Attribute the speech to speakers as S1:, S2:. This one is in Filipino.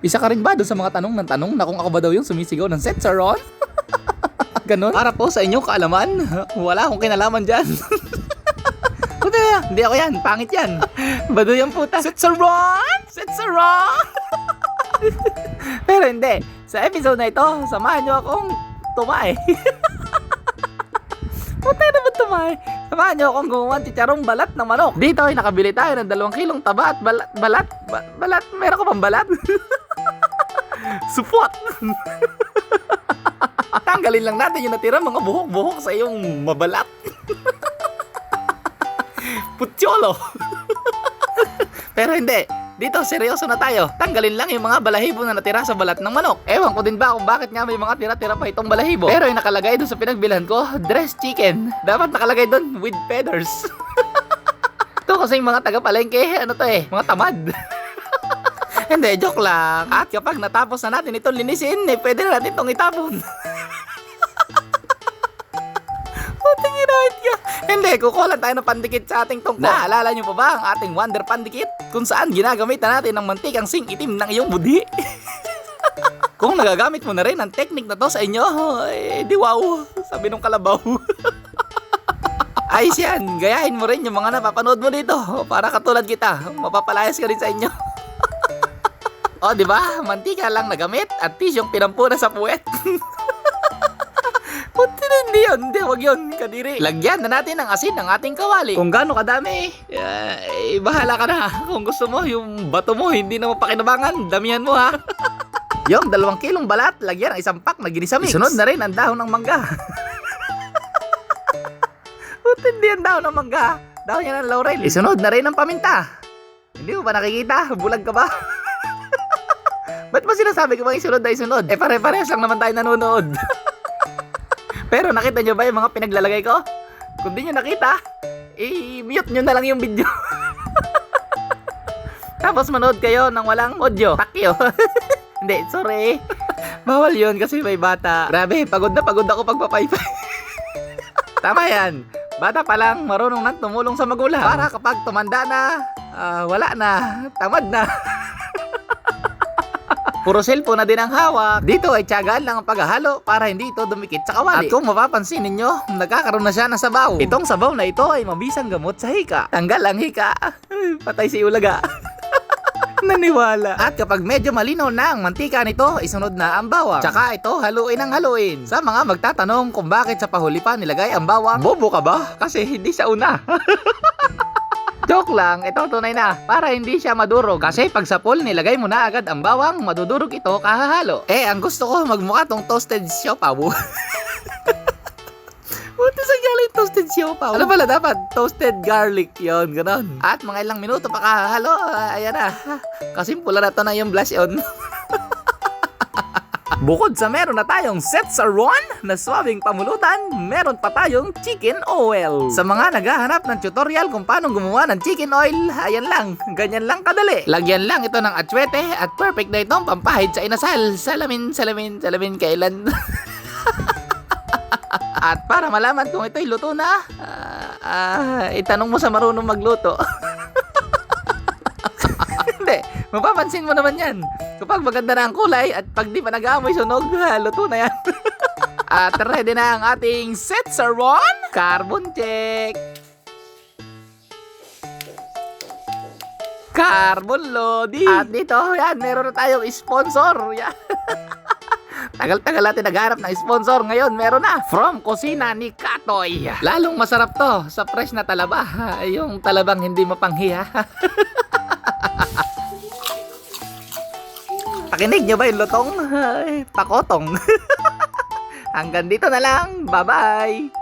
S1: Isa ka rin ba doon sa mga tanong ng tanong na kung ako ba daw yung sumisigaw ng Setsaron? Ganon? Para po sa inyong kaalaman, wala akong kinalaman dyan. Puta, hindi ako yan, pangit yan. Bado yung puta. Setsaron! Setsaron! Pero hindi, sa episode na ito, samahan nyo akong tumae. Puta na ba tumae? Samahan nyo akong gumawa ng chicharong balat ng manok. Dito ay nakabili tayo ng 2 kilong taba at balat. Meron ko pang balat? Supot! Tanggalin lang natin yung natira mga buhok-buhok sa iyong mabalat. Putyolo! Pero hindi. Dito, seryoso na tayo. Tanggalin lang yung mga balahibo na natira sa balat ng manok. Ewan ko din ba kung bakit nga may mga tira-tira pa itong balahibo. Pero yung nakalagay doon sa pinagbilhan ko, dressed chicken. Dapat nakalagay doon with feathers. Ito kasi yung mga taga-palengke, ano to mga tamad. Hindi, joke lang. At kapag natapos na natin itong linisin, pwede na natin itong itapon. Puting inahit ka. Hindi, kukulan tayo ng pandikit sa ating tungkol. Naalala nyo pa ba ang ating wonder pandikit? Kung saan ginagamit na natin ng mantikang sing itim ng iyong budi. Kung nagagamit mo na rin ang technique na to sa inyo, di wow, sabi nung kalabaw. Ayos yan, gayahin mo rin yung mga napapanood mo dito. Para katulad kita, mapapalayas ka rin sa inyo. O, di ba? Mantika lang nagamit at tisyong pinampunan sa puwet. Punti na hindi yun. Hindi, wag yun. Kadiri. Lagyan na natin ng asin ng ating kawali. Kung gaano kadami, bahala ka na. Kung gusto mo, yung bato mo, hindi na mapakinabangan. Damihan mo, ha? Yung 2 kilong balat, lagyan ng 1 pack na ginisa mix. Isunod na rin ang dahon ng mangga. Punti hindi ang dahon ng mangga. Dahon yan ng laurel. Isunod na rin ang paminta. Hindi mo ba nakikita? Bulag ka ba? Ba't ba sinasabi ko bang isunod na isunod? Pare-parehas lang naman tayo nanonood. Pero nakita nyo ba yung mga pinaglalagay ko? Kung di nyo nakita, i-mute nyo na lang yung video. Tapos manood kayo ng walang audio. Takyo. Hindi, sorry. Bawal yun kasi may bata. Grabe, pagod na pagod ako pagpapaypay. Tama yan. Bata pa lang, marunong nang tumulong sa magulang. Para kapag tumanda na, wala na, tamad na. Puro cellphone na din ang hawak. Dito ay tiyagaan lang ang paghahalo para hindi ito dumikit sa kawali. At kung mapapansin ninyo, nagkakaroon na siya ng sabaw. Itong sabaw na ito ay mabisang gamot sa hika. Tanggal ang hika. Patay si Ulaga. Naniwala. At kapag medyo malinaw na ang mantika nito, isunod na ang bawang. Tsaka ito, haluin ang haluin. Sa mga magtatanong kung bakit sa pahuli pa nilagay ang bawang, bobo ka ba? Kasi hindi sa una. Joke lang, ito tunay na. Para hindi siya madurog. Kasi pag sa pool, nilagay mo na agad ang bawang, madudurog ito kahahalo. Ang gusto ko magmukha tong toasted siopaw. Buti sa galing toasted siopaw. Ano pala dapat? Toasted garlic yon, ganon. At mga ilang minuto pa kahahalo, ayan na. Kasimpula na to na yung blush on. Bukod sa meron na tayong Setsaron na swabing pamulutan, meron pa tayong chicken oil. Sa mga naghahanap ng tutorial kung paano gumawa ng chicken oil, ayan lang, ganyan lang kadali. Lagyan lang ito ng atsuete at perfect na itong pampahid sa inasal. Salamin kailan. At para malaman kung ito'y luto na, itanong mo sa marunong magluto. Hindi, mapapansin mo naman yan. Kapag maganda na ang kulay at pag di pa nag-aamoy sunog, luto na yan. At ready na ang ating Setsaron carbon check. Carbon loading. At dito, yan, meron na tayong sponsor. Yan. Tagal-tagal natin nagharap ng sponsor. Ngayon, meron na. From Kusina ni Katoy. Lalong masarap to sa fresh na talaba. Yung talabang hindi mapanghiya. Pakinig nyo ba yung lutong? Pakotong. Hanggang dito na lang. Bye-bye.